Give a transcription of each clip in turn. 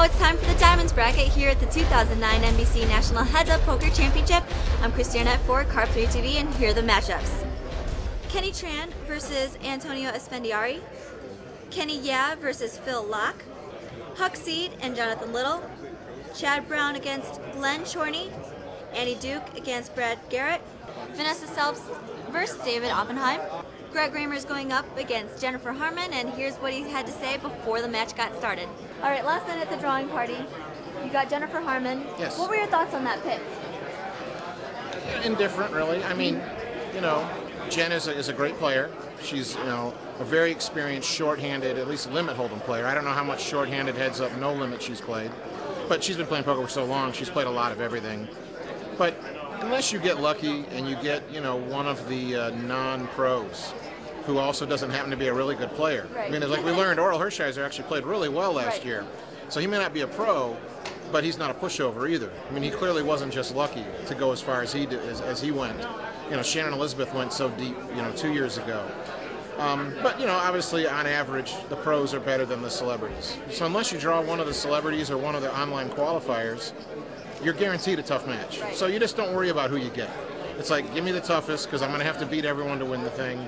Now it's time for the Diamonds Bracket here at the 2009 NBC National Heads Up Poker Championship. I'm Christy Arnett for Carp 3 TV, and here are the matchups. Kenny Tran versus Antonio Esfandiari. Kenny Yeah versus Phil Locke. Huck Seed and Jonathan Little. Chad Brown against Glenn Chorney. Andy Duke against Brad Garrett. Vanessa Selps versus David Oppenheim. Greg Raymer is going up against Jennifer Harmon, and here's what he had to say before the match got started. All right, last night at the drawing party, you got Jennifer Harmon. Yes. What were your thoughts on that pick? Indifferent, really. I mean, you know, Jen is a great player. She's, you know, a very experienced short-handed, at least limit hold'em player. I don't know how much short-handed heads up, no limit she's played, but she's been playing poker for so long. She's played a lot of everything. But unless you get lucky and you get, you know, one of the non-pros who also doesn't happen to be a really good player. Right. I mean, like we learned, Oral Hershiser actually played really well last year. So he may not be a pro, but he's not a pushover either. I mean, he clearly wasn't just lucky to go as far as he did, as he went. You know, Shannon Elizabeth went so deep, you know, 2 years ago. But, you know, obviously, on average, the pros are better than the celebrities. So unless you draw one of the celebrities or one of the online qualifiers, you're guaranteed a tough match. Right. So you just don't worry about who you get. It's like, give me the toughest, because I'm going to have to beat everyone to win the thing.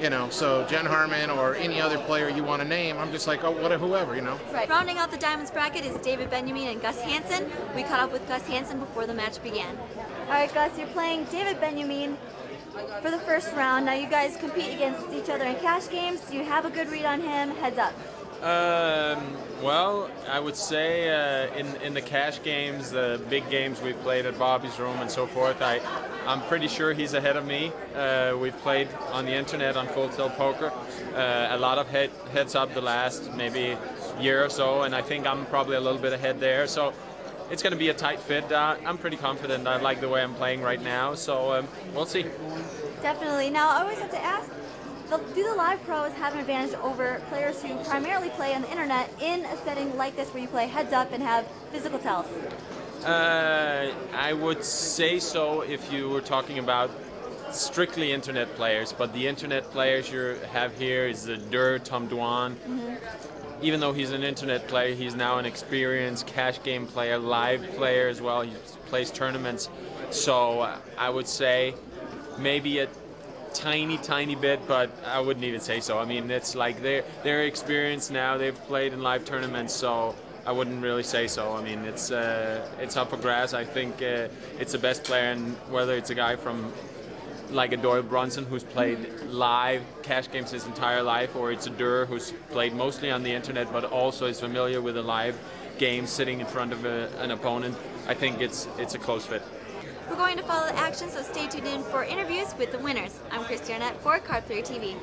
You know, so Jen Harmon or any other player you want to name, I'm just like, oh, whoever, you know. Right. Rounding out the Diamonds bracket is David Benjamin and Gus Hansen. We caught up with Gus Hansen before the match began. All right, Gus, you're playing David Benjamin for the first round. Now you guys compete against each other in cash games. Do you have a good read on him? Heads up. Well, I would say in the cash games, the big games we've played at Bobby's Room and so forth, I'm pretty sure he's ahead of me. We've played on the internet on Full Tilt Poker, a lot of heads up the last maybe year or so, and I think I'm probably a little bit ahead there. So it's going to be a tight fit. I'm pretty confident. I like the way I'm playing right now, so we'll see. Definitely. Now, I always have to ask, do the live pros have an advantage over players who primarily play on the internet in a setting like this where you play heads up and have physical tells? I would say so if you were talking about strictly internet players, but the internet players you have here is the Tom Duan. Even though he's an internet player, he's now an experienced cash game player, live player as well. He plays tournaments. So I would say maybe a tiny bit, but I wouldn't even say so. I mean, it's like they're experienced now. They've played in live tournaments, so I wouldn't really say so. I mean, it's up for grabs. I think it's the best player, and whether it's a guy from like a Doyle Brunson who's played live cash games his entire life, or it's a Durr who's played mostly on the internet but also is familiar with a live game sitting in front of an opponent, I think it's a close fit. We're going to follow the action, so stay tuned in for interviews with the winners. I'm Christy Arnett for Carp 3 TV.